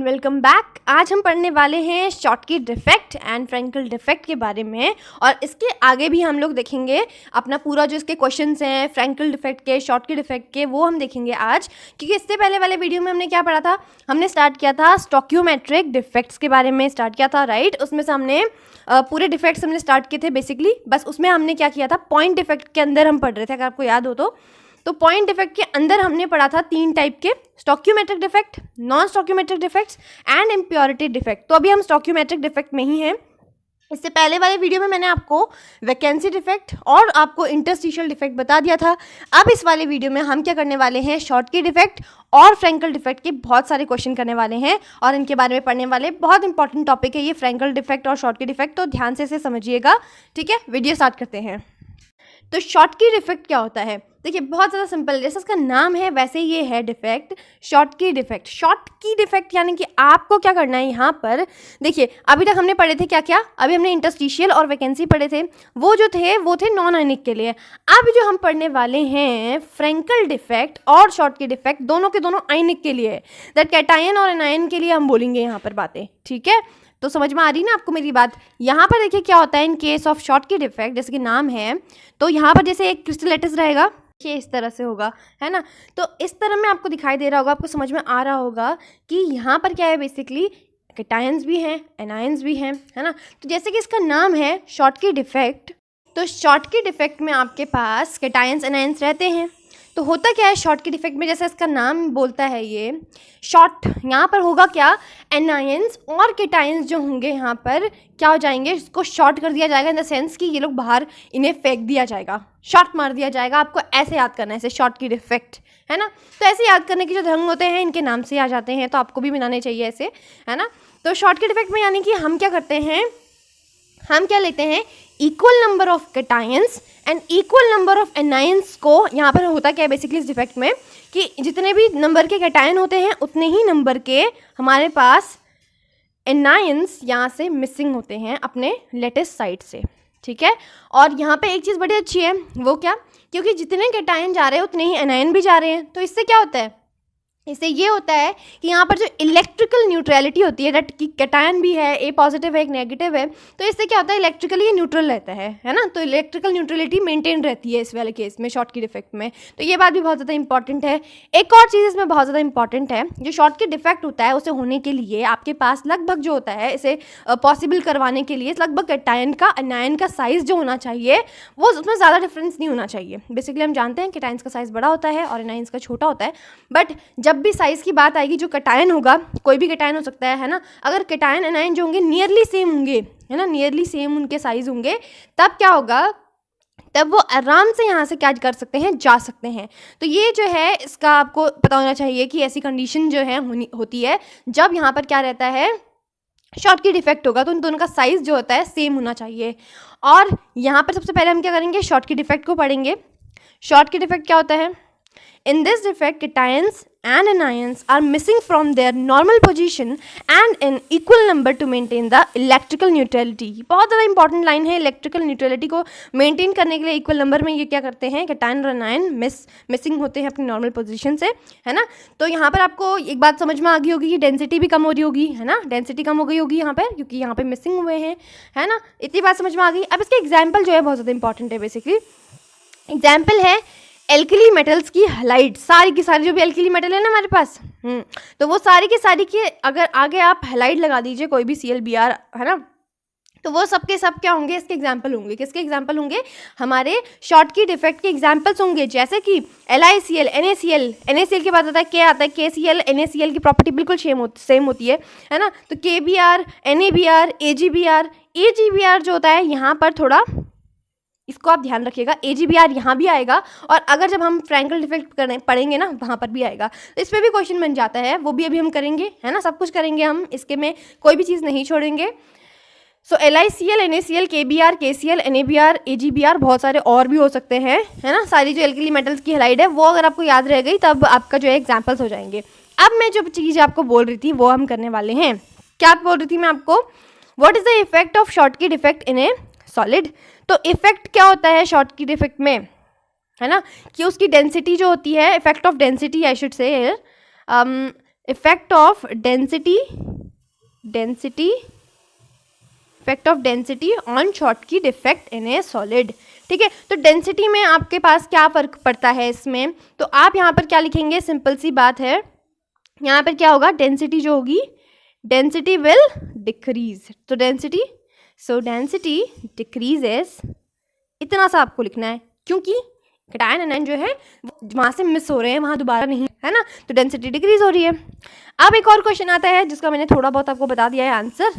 Welcome back. आज हम पढ़ने वाले हैं Schottky defect and Frenkel defect के बारे में, और इसके आगे भी हम लोग देखेंगे अपना पूरा जो इसके क्वेश्चंस हैं फ्रैंकल डिफेक्ट के, शॉटकी डिफेक्ट के, वो हम देखेंगे आज। क्योंकि इससे पहले वाले वीडियो में हमने क्या पढ़ा था, हमने स्टार्ट किया था स्टोकियोमेट्रिक डिफेक्ट्स के बारे में स्टार्ट किया था, राइट। उसमें से हमने पूरे डिफेक्ट्स हमने स्टार्ट किए थे बेसिकली। बस उसमें हमने क्या किया था, पॉइंट डिफेक्ट के अंदर हम पढ़ रहे थे, अगर आपको याद हो तो पॉइंट डिफेक्ट के अंदर हमने पढ़ा था 3 टाइप के, stoichiometric defect, non stoichiometric defects and impurity defect. तो अभी हम स्टोकियोमेट्रिक डिफेक्ट में ही हैं। इससे पहले वाले वीडियो में मैंने आपको वैकेंसी डिफेक्ट और आपको इंटरस्टिशियल डिफेक्ट बता दिया था। अब इस वाले वीडियो में हम क्या करने वाले हैं, शॉटकी डिफेक्ट और फ्रैंकल डिफेक्ट के बहुत सारे क्वेश्चन करने वाले हैं और इनके बारे में पढ़ने वाले। बहुत इंपॉर्टेंट टॉपिक है ये फ्रैंकल डिफेक्ट और शॉटकी डिफेक्ट, तो ध्यान से इसे समझिएगा, ठीक है। वीडियो स्टार्ट करते हैं। तो शॉटकी डिफेक्ट क्या होता है, देखिए बहुत ज़्यादा सिंपल, जैसे इसका नाम है वैसे ये है defect, Schottky defect. Schottky defect यानी कि आपको क्या करना है यहाँ पर, देखिए अभी तक हमने पढ़े थे क्या क्या, अभी हमने इंटरस्टिशियल और वैकेंसी पढ़े थे, वो जो थे वो थे नॉन आयनिक के लिए। अब जो हम पढ़ने वाले हैं फ्रैंकल डिफेक्ट और शॉटकी डिफेक्ट, दोनों के दोनों आयनिक के लिए, दैट कैटायन और एनायन के लिए हम बोलेंगे यहाँ पर बातें, ठीक है। तो समझ में आ रही ना आपको मेरी बात। यहाँ पर देखिए क्या होता है इन केस ऑफ शॉटकी डिफेक्ट, जैसे कि नाम है, तो यहाँ पर जैसे एक क्रिस्टल लैटिस रहेगा, ये इस तरह से होगा, है ना। तो इस तरह में आपको दिखाई दे रहा होगा, आपको समझ में आ रहा होगा कि यहाँ पर क्या है, बेसिकली कैटायंस भी हैं, एनायंस भी हैं, है ना। तो जैसे कि इसका नाम है शॉटकी डिफेक्ट, तो शॉटकी डिफेक्ट में आपके पास कैटायंस एनायंस रहते हैं। तो होता क्या है शॉटकी डिफेक्ट में, जैसे इसका नाम बोलता है ये शॉर्ट, यहाँ पर होगा क्या, एनायंस और कैटायंस जो होंगे यहाँ पर क्या हो जाएंगे, इसको शॉर्ट कर दिया जाएगा इन द सेंस कि ये लोग बाहर, इन्हें फेंक दिया जाएगा, शॉर्ट मार दिया जाएगा। आपको ऐसे याद करना है इसे, शॉटकी डिफेक्ट, है ना। तो ऐसे याद करने के जो ढंग होते हैं इनके नाम से आ जाते हैं, तो आपको भी बनाने चाहिए ऐसे, है ना। तो शॉटकी डिफेक्ट में यानी कि हम क्या करते हैं, हम क्या लेते हैं, equal number of cations and equal number of anions को। यहाँ पर होता क्या है बेसिकली इस डिफेक्ट में कि जितने भी नंबर के कैटायन होते हैं उतने ही नंबर के हमारे पास एनायंस यहाँ से मिसिंग होते हैं अपने लेटेस्ट साइड से, ठीक है। और यहाँ पे एक चीज़ बड़ी अच्छी है, वो क्या, क्योंकि जितने कैटायन जा रहे हैं उतने ही एनायन भी जा रहे हैं। तो इससे क्या होता है, इससे ये होता है कि यहाँ पर जो इलेक्ट्रिकल न्यूट्रलिटी होती है, दैट कि कैटायन भी है, ए पॉजिटिव है, एक नेगेटिव है, तो इससे क्या होता है, इलेक्ट्रिकली ये न्यूट्रल रहता है ना। तो इलेक्ट्रिकल न्यूट्रलिटी मेंटेन रहती है इस वाले केस में, शॉटकी डिफेक्ट में। तो ये बात भी बहुत ज़्यादा इंपॉर्टेंट है। एक और चीज़ इसमें बहुत ज़्यादा इंपॉर्टेंट है, जो शॉटकी डिफेक्ट होता है उसे होने के लिए आपके पास लगभग जो होता है, इसे पॉसिबल करवाने के लिए लगभग कैटायन का एनायन का साइज़ जो होना चाहिए वो, उसमें ज़्यादा डिफरेंस नहीं होना चाहिए। बेसिकली हम जानते हैं कैटायंस का साइज़ बड़ा होता है और एनायंस का छोटा होता है, बट जब भी साइज़ की बात आएगी, जो कैटायन होगा, कोई भी कैटायन हो सकता है ना, अगर कैटायन एनायन जो होंगे नियरली सेम होंगे, है ना, नियरली सेम उनके साइज होंगे, तब क्या होगा, तब वो आराम से यहाँ से क्या कर सकते हैं, जा सकते हैं। तो ये जो है इसका आपको पता होना चाहिए कि ऐसी कंडीशन जो है होती है जब यहाँ पर क्या रहता है, शॉटकी डिफेक्ट होगा, तो उन दोनों का साइज जो होता है सेम होना चाहिए। और यहाँ पर सबसे पहले हम क्या करेंगे, शॉटकी डिफेक्ट को पढ़ेंगे। शॉटकी डिफेक्ट क्या होता है, in this defect cations and anions are missing from their normal position and in equal number to maintain the electrical neutrality। बहुत ज़्यादा इंपॉर्टेंट लाइन है, इलेक्ट्रिकल न्यूट्रलिटी को मेंटेन करने के लिए इक्वल नंबर में ये क्या करते हैं, कैटायन और एनायन मिसिंग होते हैं अपनी नॉर्मल पोजीशन से, है ना। तो यहाँ पर आपको एक बात समझ में आ गई होगी कि डेंसिटी भी कम हो रही होगी, है ना, डेंसिटी कम हो गई होगी यहाँ पर, क्योंकि यहाँ पर मिसिंग हुए हैं, है ना। इतनी बात समझ में आ गई। अब इसके एग्जाम्पल जो है बहुत ज़्यादा इंपॉर्टेंट है। बेसिकली एग्जाम्पल है एल्किली मेटल्स की हैलाइड, सारी की सारी जो भी एल्किली मेटल है ना हमारे पास, तो वो सारी की सारी के अगर आगे आप हैलाइड लगा दीजिए, कोई भी ClBr, है ना, तो वो सब के सब क्या होंगे, इसके एग्जाम्पल होंगे। किसके एग्जाम्पल होंगे, हमारे शॉटकी डिफेक्ट के एग्जाम्पल्स होंगे। जैसे कि LiCl, NaCl, NaCl के बाद आता है क्या आता है, KCl, NaCl की प्रॉपर्टी बिल्कुल सेम होती है ना। तो KBr, NaBr, AgBr जो होता है यहाँ पर थोड़ा इसको आप ध्यान रखिएगा, AgBr यहाँ भी आएगा, और अगर जब हम फ्रैंकल डिफेक्ट पढ़ेंगे ना वहाँ पर भी आएगा। तो इस पर भी क्वेश्चन बन जाता है, वो भी अभी हम करेंगे, है ना, सब कुछ करेंगे हम, इसके में कोई भी चीज़ नहीं छोड़ेंगे। सो LiCl, NaCl, KBr, KCl, NaBr, AgBr, बहुत सारे और भी हो सकते हैं, है ना। सारी जो एल्किली मेटल्स की हैलाइड है वो अगर आपको याद रह गई तब आपका जो है एग्जाम्पल्स हो जाएंगे। अब मैं जो चीज़ आपको बोल रही थी वो हम करने वाले हैं। क्या बोल रही थी मैं आपको, what is the effect of Schottky defect in A solid. तो इफेक्ट क्या होता है शॉटकी डिफेक्ट में, है ना, कि उसकी डेंसिटी जो होती है, effect of density I should say, effect of density effect of density on Schottky defect in A solid. ठीक है, तो डेंसिटी में आपके पास क्या फ़र्क पड़ता है इसमें, तो आप यहाँ पर क्या लिखेंगे, सिंपल सी बात है, यहाँ पर क्या होगा, डेंसिटी जो होगी, डेंसिटी विल डिक्रीज, तो डेंसिटी डिक्रीजेस, इतना सा आपको लिखना है, क्योंकि कैटायन एनायन जो है वहाँ से मिस हो रहे हैं, वहाँ दोबारा नहीं है ना, तो डेंसिटी डिक्रीज हो रही है। अब एक और क्वेश्चन आता है जिसका मैंने थोड़ा बहुत आपको बता दिया है आंसर।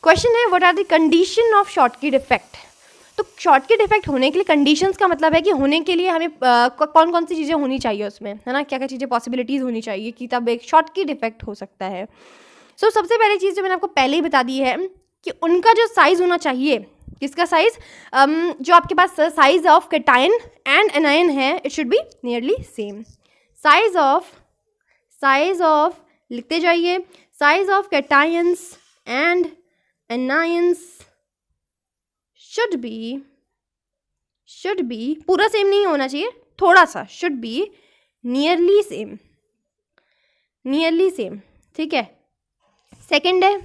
क्वेश्चन है what are the condition of Schottky defect. तो शॉर्टकी डिफेक्ट होने के लिए कंडीशंस का मतलब है कि होने के लिए हमें कौन कौन सी चीज़ें होनी चाहिए उसमें, है ना, क्या क्या चीज़ें पॉसिबिलिटीज़ होनी चाहिए कि तब एक शॉर्टकी डिफेक्ट हो सकता है। सो सबसे पहली चीज़ जो मैंने आपको पहले ही बता दी है कि उनका जो साइज़ होना चाहिए, किसका साइज़, जो आपके पास size of cation and anion है, it should be nearly same. Size of लिखते जाइए, size of cations and anions should be पूरा सेम नहीं होना चाहिए, थोड़ा सा, शुड बी नियरली सेम। ठीक है, सेकंड है,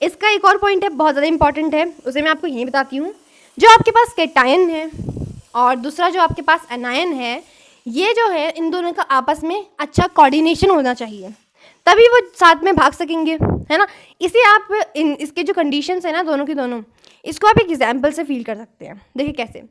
इसका एक और पॉइंट है, बहुत ज़्यादा इंपॉर्टेंट है, उसे मैं आपको यहीं बताती हूँ। जो आपके पास कैटायन है और दूसरा जो आपके पास एनायन है, ये जो है इन दोनों का आपस में अच्छा कोऑर्डिनेशन होना चाहिए, तभी वो साथ में भाग सकेंगे, है ना। इसे आप इसके जो कंडीशंस है ना दोनों की दोनों, इसको आप एक एग्जाम्पल से फील कर सकते हैं। देखिए कैसे,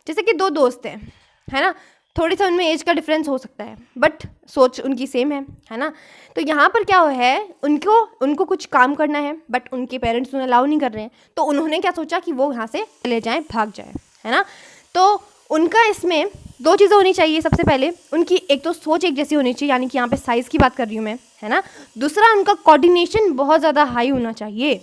जैसे कि दो दोस्त हैं, है ना, थोड़ी सा उनमें एज का डिफरेंस हो सकता है बट सोच उनकी सेम है ना। तो यहाँ पर क्या है, उनको कुछ काम करना है बट उनके पेरेंट्स उन्हें अलाउ नहीं कर रहे हैं, तो उन्होंने क्या सोचा कि वो यहाँ से चले जाएँ, भाग जाएँ, है ना। तो उनका इसमें दो चीज़ें होनी चाहिए, सबसे पहले उनकी एक तो सोच एक जैसी होनी चाहिए, यानी कि यहाँ पे साइज़ की बात कर रही हूँ मैं, है ना। दूसरा उनका कोऑर्डिनेशन बहुत ज़्यादा हाई होना चाहिए,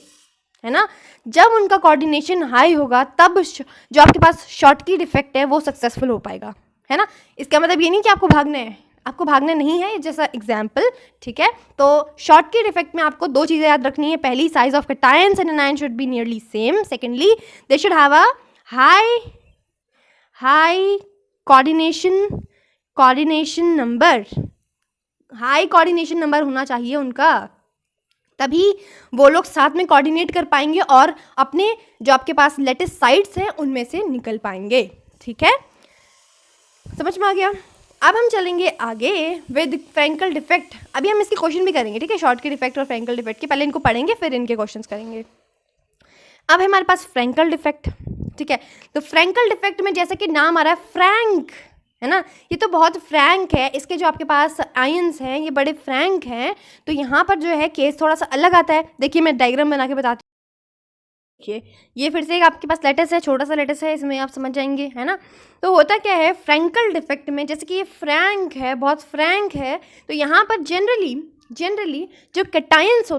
है ना। जब उनका कोऑर्डिनेशन हाई होगा तब जो आपके पास शॉर्टकी डिफेक्ट है वो सक्सेसफुल हो पाएगा, है ना। इसका मतलब ये नहीं कि आपको भागना है, आपको भागना नहीं है, जैसा एग्जाम्पल, ठीक है। तो शॉर्टकी डिफेक्ट में आपको दो चीज़ें याद रखनी है, पहली size of cations and anion should be nearly same, secondly they should have a high coordination number होना चाहिए उनका, तभी वो लोग साथ में कोऑर्डिनेट कर पाएंगे और अपने जो आपके पास लेटेस्ट साइड्स हैं उनमें से निकल पाएंगे। ठीक है, समझ में आ गया। अब हम चलेंगे आगे विद फ्रैंकल डिफेक्ट। अभी हम इसके क्वेश्चन भी करेंगे, ठीक है, शॉर्टकी डिफेक्ट और फ्रैंकल डिफेक्ट के, पहले इनको पढ़ेंगे फिर इनके क्वेश्चंस करेंगे। अब है हमारे पास फ्रैंकल डिफेक्ट, ठीक है। तो फ्रैंकल डिफेक्ट में जैसे कि नाम आ रहा है फ्रैंक, है ना, ये तो बहुत फ्रैंक है, इसके जो आपके पास आयंस हैं ये बड़े फ्रैंक हैं, तो यहाँ पर जो है केस थोड़ा सा अलग आता है। देखिए मैं डायग्राम बना के बताती हूँ, देखिए ये फिर से आपके पास लेटेस है, छोटा सा लेटेस है, इसमें आप समझ जाएंगे, है ना। तो होता क्या है फ्रैंकल डिफेक्ट में, जैसे कि ये फ्रैंक है, बहुत फ्रैंक है, तो यहाँ पर जनरली जो कैटायंस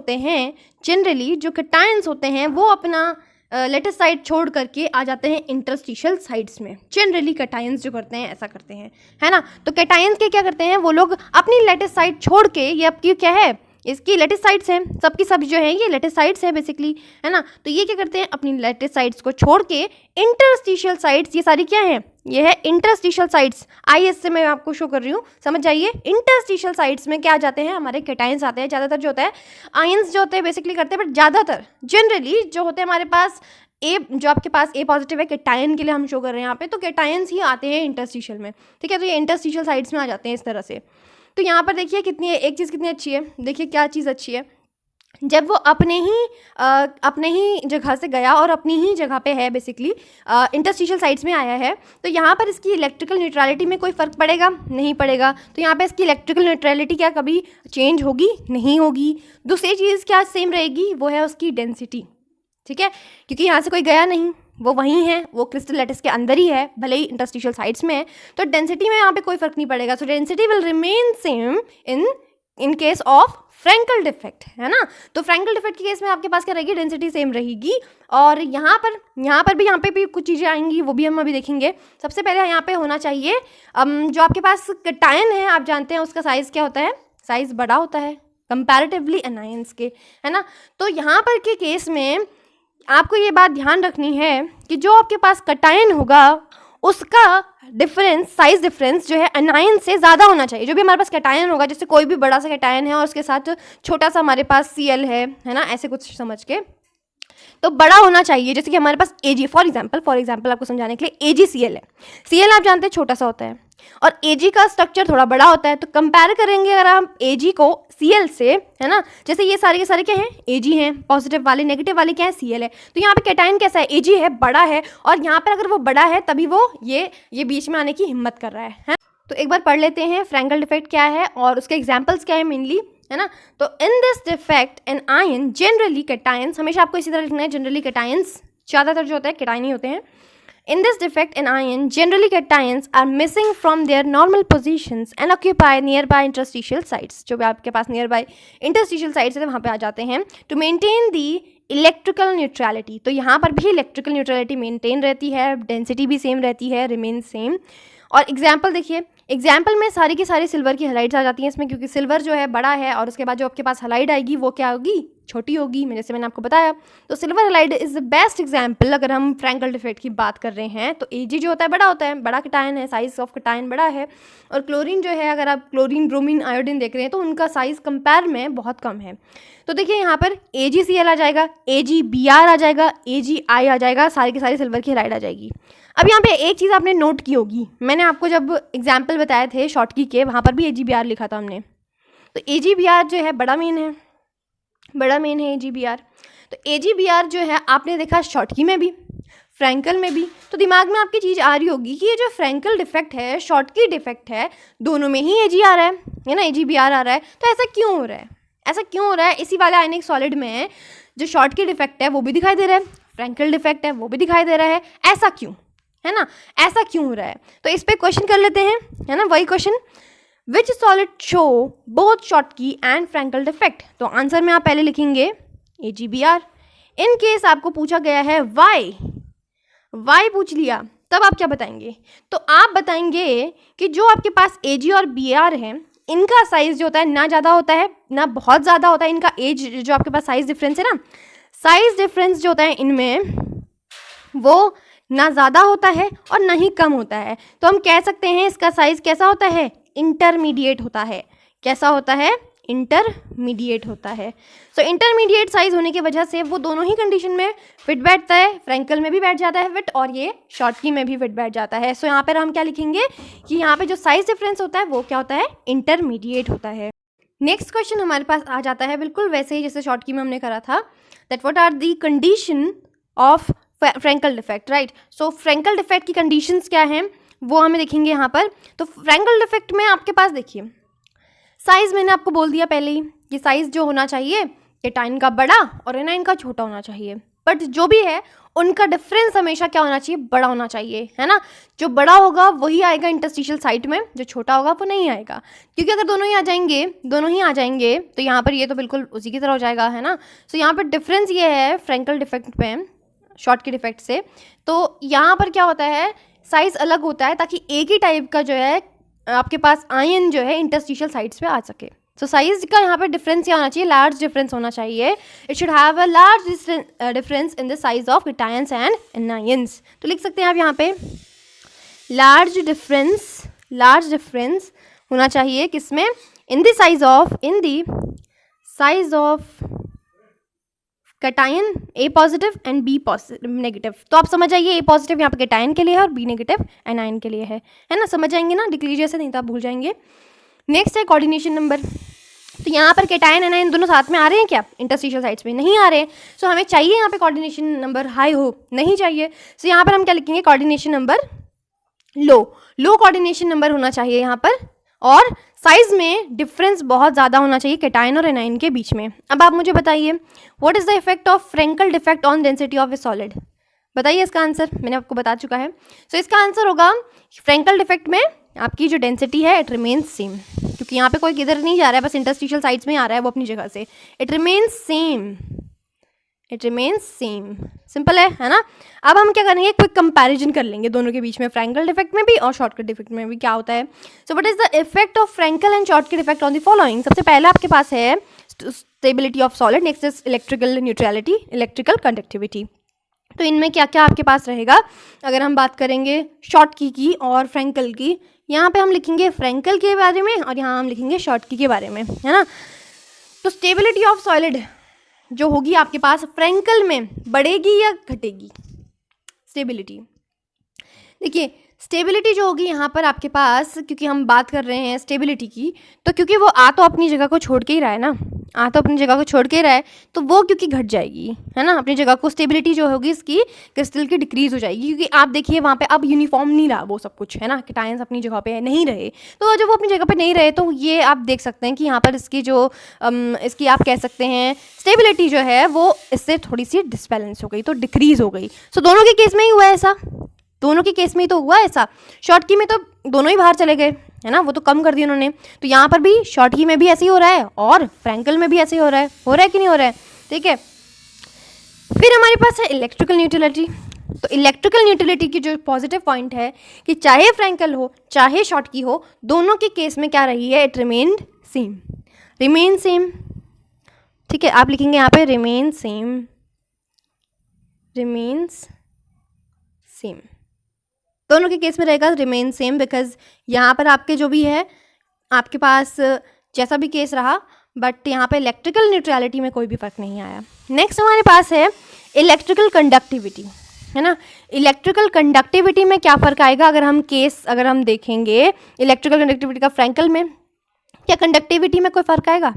होते हैं वो अपना लेटेस्ट साइड छोड़ करके आ जाते हैं इंटरस्टिशियल साइड्स में। जनरली कैटायंस जो करते हैं ऐसा करते हैं, है ना। तो कैटायंस के क्या करते हैं, वो लोग अपनी लेटेस्ट साइड छोड़ के, ये आपकी क्या है, इसकी लेटेस्ट साइड्स हैं, सबकी सब जो है ये लेटेस्ट साइड्स हैं बेसिकली, है ना। तो ये क्या करते हैं, अपनी लेटेस्ट साइड्स को छोड़ के इंटरस्टिशियल साइड्स, ये सारी क्या है, ये है इंटरस्टिशियल साइड्स, IS से मैं आपको शो कर रही हूँ, समझ जाइए। इंटरस्टिशियल साइड्स में क्या आ जाते हैं, हमारे कैटायंस आते हैं, ज़्यादातर जो होता है आयंस जो होते हैं बेसिकली करते हैं, बट ज़्यादातर जनरली जो होते हैं हमारे पास जो आपके पास A पॉजिटिव है कैटायन के लिए हम शो कर रहे हैं यहाँ पे, तो कैटायंस ही आते हैं इंटरस्टिशियल में, ठीक है। तो ये इंटरस्टिशियल साइड्स में आ जाते हैं इस तरह से। तो यहाँ पर देखिए एक चीज़ कितनी अच्छी है, देखिए क्या चीज़ अच्छी है, जब वो अपने ही जगह से गया और अपनी ही जगह पे है बेसिकली, इंटरस्टिशियल साइड्स में आया है, तो यहाँ पर इसकी इलेक्ट्रिकल न्यूट्रलिटी में कोई फ़र्क पड़ेगा नहीं पड़ेगा। तो यहाँ पे इसकी इलेक्ट्रिकल न्यूट्रलिटी क्या कभी चेंज होगी, नहीं होगी। दूसरी चीज़ क्या सेम रहेगी, वो है उसकी डेंसिटी, ठीक है, क्योंकि यहाँ से कोई गया नहीं, वो वहीं है, वो क्रिस्टल लैटिस के अंदर ही है, भले ही इंटरस्टिशियल साइड्स में है, तो डेंसिटी में यहाँ पे कोई फर्क नहीं पड़ेगा। So density will remain same in case of Frenkel defect, है ना। तो फ्रैंकल डिफेक्ट के केस में आपके पास क्या रहेगी, डेंसिटी सेम रहेगी। और यहाँ पे भी कुछ चीज़ें आएंगी, वो भी हम अभी देखेंगे। सबसे पहले यहाँ पे होना चाहिए जो आपके पास कैटायन है, आप जानते हैं उसका साइज़ क्या होता है, साइज़ बड़ा होता है कंपैरेटिवली एनायंस के, है ना। तो यहाँ पर के केस में आपको ये बात ध्यान रखनी है कि जो आपके पास कैटायन होगा उसका डिफरेंस, साइज डिफरेंस जो है अनायन से ज़्यादा होना चाहिए। जो भी हमारे पास कैटायन होगा, जैसे कोई भी बड़ा सा कैटायन है और उसके साथ छोटा सा हमारे पास Cl है ना, ऐसे कुछ समझ के, तो बड़ा होना चाहिए। जैसे कि हमारे पास Ag, फॉर एग्जाम्पल आपको समझाने के लिए AgCl है। Cl आप जानते हैं छोटा सा होता है और Ag का स्ट्रक्चर थोड़ा बड़ा होता है। तो कंपेयर करेंगे अगर आप Ag को Cl से, है ना, जैसे ये सारे के सारे क्या हैं, Ag हैं, पॉजिटिव वाले, नेगेटिव वाले क्या है, Cl है। तो यहाँ पे कैटायन कैसा है, Ag है, बड़ा है, और यहाँ पर अगर वो बड़ा है तभी वो ये बीच में आने की हिम्मत कर रहा है। तो एक बार पढ़ लेते हैं फ्रैंकल डिफेक्ट क्या है और उसके एग्जाम्पल्स क्या है मेनली, है ना। तो in this defect an ion generally cations, हमेशा आपको इसी तरह लिखना है, जनरली कैटायंस, ज़्यादातर जो होता है कैटायन ही होते हैं। In this defect, an ion, generally cations, are missing from their normal positions and occupy nearby interstitial sites. जो भी आपके पास nearby interstitial sites है वहाँ पे आ जाते हैं to maintain the electrical neutrality. तो यहाँ पर भी electrical neutrality maintain रहती है, density भी same रहती है, remain same. और एग्जाम्पल देखिए, एग्जाम्पल में सारी की सारी सिल्वर की हलाइड्स आ जाती हैं इसमें, क्योंकि सिल्वर जो है बड़ा है और उसके बाद जो आपके पास हलाइड आएगी वो क्या होगी, छोटी होगी, जैसे मैंने आपको बताया। तो silver halide is the best example अगर हम फ्रैंकल डिफेक्ट की बात कर रहे हैं। तो Ag जो होता है बड़ा होता है, बड़ा कैटायन है, साइज ऑफ कैटायन बड़ा है। और क्लोरीन जो है, अगर आप क्लोरीन, ब्रोमीन, आयोडीन देख रहे हैं तो उनका साइज़ कंपेयर में बहुत कम है। तो देखिए यहाँ पर AgCl आ जाएगा, AgBr आ जाएगा, Agi आ जाएगा, सारी की सारी सिल्वर की हलाइड आ जाएगी। अब यहाँ पे एक चीज़ आपने नोट की होगी, मैंने आपको जब एग्जाम्पल बताए थे शॉर्टकी के, वहाँ पर भी AgBr लिखा था हमने। तो AgBr जो है बड़ा मेन है, AgBr। तो AgBr जो है आपने देखा शॉर्टकी में भी, फ्रैंकल में भी। तो दिमाग में आपकी चीज़ आ रही होगी कि ये जो फ्रैंकल डिफेक्ट है, शॉर्टकी डिफेक्ट है, दोनों में ही Ag आ रहा है ना, AgBr आ रहा है। तो ऐसा क्यों हो रहा है, इसी वाले आयनिक सॉलिड में जो शॉर्टकी डिफेक्ट है वो भी दिखाई दे रहा है, फ्रैंकल डिफेक्ट है वो भी दिखाई दे रहा है, ऐसा क्यों, है ना, ऐसा क्यों हो रहा है। तो इस पर क्वेश्चन कर लेते हैं, है ना, वही question, which solid show both Schottky and Frenkel defect. तो आंसर में आप पहले लिखेंगे AgBr। इन केस आपको पूछा गया है वाई पूछ लिया, तब आप क्या बताएंगे, तो आप बताएंगे कि जो आपके पास Ag और Br है, इनका साइज जो होता है ना ज़्यादा होता है ना बहुत ज़्यादा होता है, इनका एज जो आपके पास साइज डिफरेंस है ना, साइज डिफरेंस जो होता है इनमें वो ना ज़्यादा होता है और ना ही कम होता है। तो हम कह सकते हैं इसका साइज कैसा होता है, इंटरमीडिएट होता है। कैसा होता है, इंटरमीडिएट होता है। सो इंटरमीडिएट साइज होने की वजह से वो दोनों ही कंडीशन में फिट बैठता है, फ्रैंकल में भी बैठ जाता है फिट और ये शॉर्टकी में भी फिट बैठ जाता है। सो यहाँ पर हम क्या लिखेंगे कि यहाँ पे जो साइज डिफरेंस होता है वो क्या होता है, इंटरमीडिएट होता है। नेक्स्ट क्वेश्चन हमारे पास आ जाता है बिल्कुल वैसे ही जैसे शॉर्टकी में हमने करा था, that what are the condition of Frenkel defect, right. So Frenkel defect की कंडीशंस क्या हैं वो हमें देखेंगे यहाँ पर। तो फ्रैंकल डिफेक्ट में आपके पास देखिए साइज मैंने आपको बोल दिया पहले ही, ये साइज जो होना चाहिए कैटायन का बड़ा और एनायन का छोटा होना चाहिए, बट जो भी है उनका डिफरेंस हमेशा क्या होना चाहिए, बड़ा होना चाहिए, है ना। जो बड़ा होगा वही आएगा इंटरस्टिशियल साइट में, जो छोटा होगा वो नहीं आएगा, क्योंकि अगर दोनों ही आ जाएंगे तो यहाँ पर ये तो बिल्कुल उसी की तरह हो जाएगा, है ना। सो यहाँ पर डिफरेंस ये है फ्रैंकल डिफेक्ट में शॉर्टकी डिफेक्ट से, तो यहाँ पर क्या होता है साइज़ अलग होता है ताकि एक ही टाइप का जो है आपके पास आयन जो है इंटरस्टिशियल साइट्स पे आ सके। सो साइज का यहाँ पे डिफरेंस क्या होना चाहिए, लार्ज डिफरेंस होना चाहिए। It should have a large difference in the size of cations and anions. तो लिख सकते हैं आप यहाँ पे लार्ज डिफरेंस होना चाहिए किसमें, in the size of cation A positive and B positive negative. तो आप समझ जाइए A पॉजिटिव यहाँ पे कैटायन के लिए है और B नेगेटिव एनायन के लिए है ना, समझ जाएंगे ना, डिक्लीजिए से, नहीं तो आप भूल जाएंगे। नेक्स्ट है कोऑर्डिनेशन नंबर। तो यहाँ पर कैटायन एनायन दोनों साथ में आ रहे हैं क्या, इंटरस्टिशियल साइट्स में नहीं आ रहे हैं। सो हमें चाहिए यहाँ पे कोऑर्डिनेशन नंबर हाई हो, नहीं चाहिए। सो यहाँ पर हम क्या लिखेंगे, कोऑर्डिनेशन नंबर लो कोऑर्डिनेशन नंबर होना चाहिए यहाँ पर, और साइज में डिफरेंस बहुत ज़्यादा होना चाहिए कैटायन और एनायन के बीच में। अब आप मुझे बताइए what is the effect of Frenkel defect on density of a solid, बताइए इसका आंसर, मैंने आपको बता चुका है। सो इसका आंसर होगा फ्रैंकल डिफेक्ट में आपकी जो डेंसिटी है इट रिमेन्स सेम, क्योंकि यहाँ पे कोई किधर नहीं जा रहा है, बस इंटरस्टिशियल साइड्स में आ रहा है वो अपनी जगह से, इट रिमेन्स सेम, सिंपल है ना। अब हम क्या करेंगे, कोई कंपैरिजन कर लेंगे दोनों के बीच में, फ्रैंकल डिफेक्ट में भी और शॉर्टकी डिफेक्ट में भी क्या होता है। So what is the effect of Frenkel and Schottky defect on the following. सबसे पहले आपके पास है stability of solid, next is electrical neutrality, electrical conductivity. तो इनमें क्या क्या आपके पास रहेगा, अगर हम बात करेंगे शॉटकी की और फ्रैंकल की, यहाँ पे हम लिखेंगे फ्रैंकल के बारे में और यहाँ हम लिखेंगे शॉटकी के बारे में, है ना। तो स्टेबिलिटी ऑफ सॉलिड जो होगी आपके पास फ्रैंकल में बढ़ेगी या घटेगी? स्टेबिलिटी, देखिए स्टेबिलिटी जो होगी यहाँ पर आपके पास, क्योंकि हम बात कर रहे हैं स्टेबिलिटी की, तो क्योंकि वो आ तो अपनी जगह को छोड़ के ही रहा है ना, आ तो अपनी जगह को छोड़ के ही रहा है, तो वो क्योंकि घट जाएगी, है ना, अपनी जगह को स्टेबिलिटी जो होगी इसकी क्रिस्टल की डिक्रीज हो जाएगी, क्योंकि आप देखिए वहाँ पे अब यूनिफॉर्म नहीं रहा वो सब कुछ, है ना, कैटायंस अपनी जगह पे नहीं रहे, तो जब वो अपनी जगह पे नहीं रहे तो ये आप देख सकते हैं कि यहाँ पर इसकी जो इसकी आप कह सकते हैं स्टेबिलिटी जो है वो इससे थोड़ी सी डिसबैलेंस हो गई, तो डिक्रीज हो गई। सो दोनों के केस में ही हुआ ऐसा, दोनों के केस में ही तो हुआ ऐसा। शॉटकी में तो दोनों ही बाहर चले गए, है ना, वो तो कम कर दिया उन्होंने, तो यहाँ पर भी शॉटकी में भी ऐसे ही हो रहा है और फ्रैंकल में भी ऐसे ही हो रहा है कि नहीं हो रहा है, ठीक है। फिर हमारे पास है इलेक्ट्रिकल न्यूट्रलिटी। तो इलेक्ट्रिकल न्यूट्रलिटी की जो पॉजिटिव पॉइंट है कि चाहे फ्रैंकल हो चाहे शॉटकी हो, दोनों के केस में क्या रही है, it remained same, remain same, ठीक है। आप लिखेंगे यहाँ पे रिमेन सेम, रिमेन्स सेम, दोनों के केस में रहेगा रिमेन सेम, बिकॉज यहाँ पर आपके जो भी है आपके पास जैसा भी केस रहा, बट यहाँ पे इलेक्ट्रिकल न्यूट्रलिटी में कोई भी फर्क नहीं आया। नेक्स्ट हमारे पास है इलेक्ट्रिकल कंडक्टिविटी, है ना। इलेक्ट्रिकल कंडक्टिविटी में क्या फ़र्क आएगा, अगर हम देखेंगे इलेक्ट्रिकल कंडक्टिविटी का फ्रैंकल में, क्या कंडक्टिविटी में कोई फ़र्क आएगा?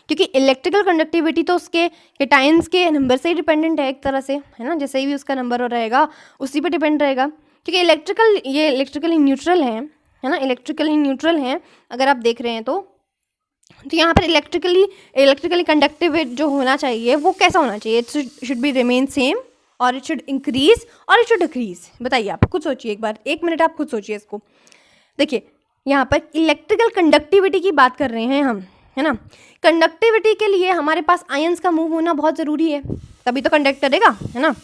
क्योंकि इलेक्ट्रिकल कंडक्टिविटी तो उसके कैटायंस के नंबर से ही डिपेंडेंट है एक तरह से, है ना, जैसे ही भी उसका नंबर हो रहेगा उसी पे डिपेंड रहेगा, क्योंकि ये इलेक्ट्रिकली न्यूट्रल है ना, इलेक्ट्रिकली न्यूट्रल हैं अगर आप देख रहे हैं तो यहाँ पर इलेक्ट्रिकली कंडक्टिव जो होना चाहिए वो कैसा होना चाहिए, it should be remain same और इट शुड इंक्रीज और इट शुड डिक्रीज। बताइए, आप खुद सोचिए एक बार, 1 मिनट आप खुद सोचिए इसको। देखिए यहाँ पर इलेक्ट्रिकल कंडक्टिविटी की बात कर रहे हैं हम, है ना। कंडक्टिविटी के लिए हमारे पास आयंस का मूव होना बहुत ज़रूरी है, तभी तो कंडक्ट करेगा, है ना।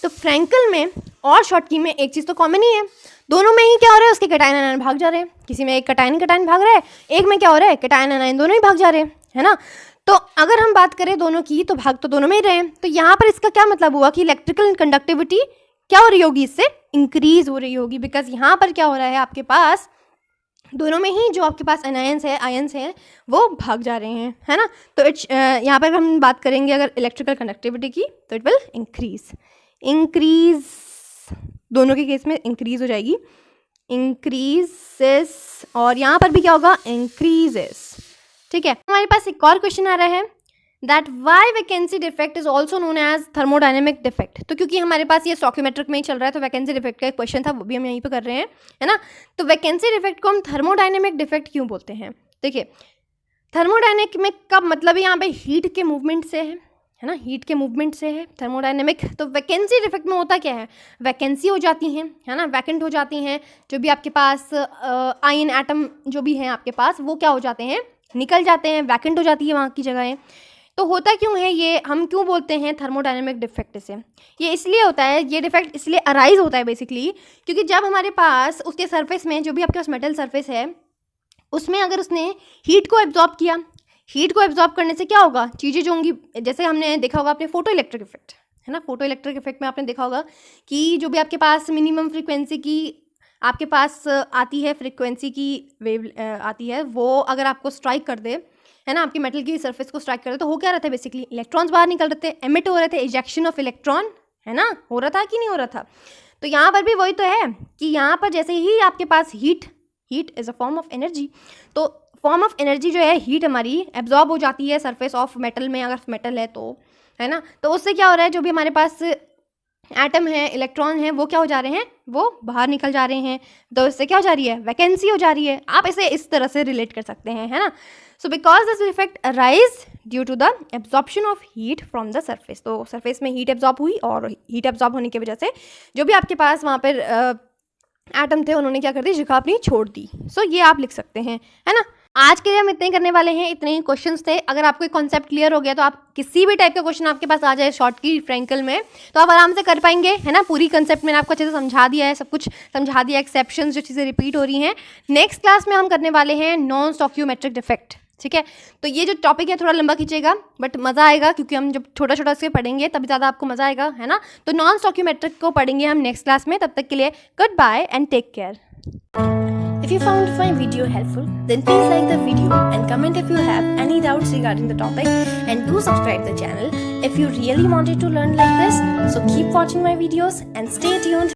तो फ्रैंकल में और शॉटकी में एक चीज़ तो कॉमन ही है, दोनों में ही क्या हो रहा है, उसके कैटायन आयन भाग जा रहे हैं, किसी में एक कैटायन भाग रहा है, एक में क्या हो रहा है, कैटायन आयन दोनों ही भाग जा रहे हैं, है ना। तो अगर हम बात करें दोनों की, तो भाग तो दोनों में ही रहे हैं, तो यहाँ पर इसका क्या मतलब हुआ कि इलेक्ट्रिकल कंडक्टिविटी क्या हो रही होगी, इससे इंक्रीज हो रही होगी, बिकॉज यहाँ पर क्या हो रहा है, आपके पास दोनों में ही जो आपके पास आयंस हैं वो भाग जा रहे हैं, है ना। तो यहाँ पर हम बात करेंगे अगर इलेक्ट्रिकल कंडक्टिविटी की, तो इट विल इंक्रीज, दोनों के केस में इंक्रीज हो जाएगी, इंक्रीजेस, और यहाँ पर भी क्या होगा, इंक्रीजेस, ठीक है। हमारे पास एक और क्वेश्चन आ रहा है, that why vacancy defect is also known as thermodynamic defect. तो क्योंकि हमारे पास ये स्टोइकोमेट्रिक में ही चल रहा है, तो वैकेंसी डिफेक्ट का एक क्वेश्चन था, वो भी हम यहीं पे कर रहे हैं, है ना। तो वैकेंसी डिफेक्ट को हम थर्मोडायनेमिक डिफेक्ट क्यों बोलते हैं? देखिए थर्मोडायनेमिक का मतलब यहाँ पे हीट के मूवमेंट से है ना, हीट के मूवमेंट से है थर्मोडायनेमिक। तो वैकेंसी डिफेक्ट में होता क्या है, वैकेंसी हो जाती हैं, है ना, वैकेंट हो जाती हैं, जो भी आपके पास आयन एटम जो भी हैं आपके पास, वो क्या हो जाते हैं, निकल जाते हैं, वैकेंट हो जाती है वहाँ की जगहें। तो होता क्यों है ये, हम क्यों बोलते हैं थर्मोडायनेमिक डिफेक्ट से? ये इसलिए होता है, ये डिफेक्ट इसलिए अराइज होता है बेसिकली, क्योंकि जब हमारे पास उसके सरफेस में, जो भी आपके पास मेटल सरफेस है, उसमें अगर उसने हीट को एब्जॉर्ब किया, हीट को एब्जॉर्ब करने से क्या होगा, चीज़ें जो होंगी, जैसे हमने देखा होगा अपने फोटो इलेक्ट्रिक इफेक्ट, है ना, फोटो इलेक्ट्रिक इफेक्ट में आपने देखा होगा कि जो भी आपके पास मिनिमम फ्रीक्वेंसी की आपके पास आती है, फ्रीक्वेंसी की वेव आती है, वो अगर आपको स्ट्राइक कर दे, है ना, आपकी मेटल की सरफेस को स्ट्राइक कर दे, तो हो क्या रहता है, बेसिकली इलेक्ट्रॉन्स बाहर निकल रहे थे, एमिट हो रहे थे, इजेक्शन ऑफ इलेक्ट्रॉन, है ना, हो रहा था कि नहीं हो रहा था। तो यहाँ पर भी वही तो है कि यहाँ पर जैसे ही आपके पास heat is a form of energy, तो फॉर्म ऑफ एनर्जी जो है, हीट हमारी एब्जॉर्ब हो जाती है सरफेस ऑफ मेटल में, अगर मेटल है तो, है ना। तो उससे क्या हो रहा है, जो भी हमारे पास एटम है, इलेक्ट्रॉन है, वो क्या हो जा रहे हैं, वो बाहर निकल जा रहे हैं, तो इससे क्या हो जा रही है, वैकेंसी हो जा रही है। आप इसे इस तरह से रिलेट कर सकते हैं, है ना। So because this effect arise due to the absorption of heat from the surface. तो सरफेस में हीट एब्जॉर्ब हुई, और हीट एब्जॉर्ब होने की वजह से जो भी आपके पास वहाँ पर एटम थे, उन्होंने क्या कर दी, जगह अपनी छोड़ दी। सो ये आप लिख सकते हैं, है ना। आज के लिए हम इतने ही करने वाले हैं, इतने ही क्वेश्चंस थे। अगर आपको एक कॉन्सेप्ट क्लियर हो गया, तो आप किसी भी टाइप का क्वेश्चन आपके पास आ जाए शॉटकी फ्रैंकल में, तो आप आराम से कर पाएंगे, है ना। पूरी कंसेप्ट मैंने आपको अच्छे से समझा दिया है, सब कुछ समझा दिया, एक्सेप्शंस जो चीज़ें रिपीट हो रही हैं। नेक्स्ट क्लास में हम करने वाले हैं नॉन स्टोइकियोमेट्रिक डिफेक्ट। ठीक है। तो ये जो टॉपिक है थोड़ा लंबा खींचेगा, बट मज़ा आएगा क्योंकि हम जब छोटा छोटा इसके पढ़ेंगे तभी ज़्यादा आपको मज़ा आएगा, है ना। तो नॉन स्टॉक्योमेट्रिक को पढ़ेंगे हम नेक्स्ट क्लास में। तब तक के लिए good bye and take care. If you found my video helpful, then please like the video and comment if you have any doubts regarding the topic, and do subscribe the channel if you really wanted to learn like this. So keep watching my videos and stay tuned.